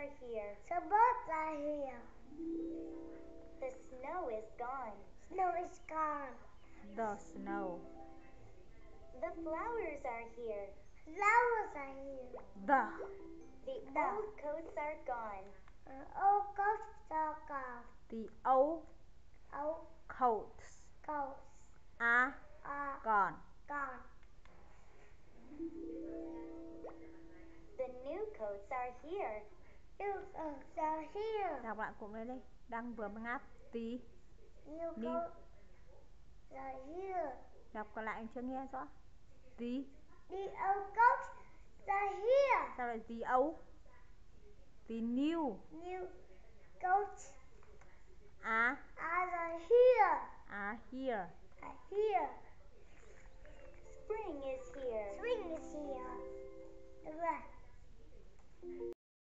are here. The birds are here. The snow is gone. Snow is gone. The snow. The flowers are here. Flowers are here. The Old coats are gone. Old coats are gone. The old Old coats coats are are gone. gone. The new coats are here. New coats are here. Đọc lại cụm này đi. Đang vừa mới ngáp. The New new. coats are here. Đọc còn lại anh chưa nghe rõ. The old coats are here. Sao lại the old? The new New coats are are here. here. Are here. Spring is here.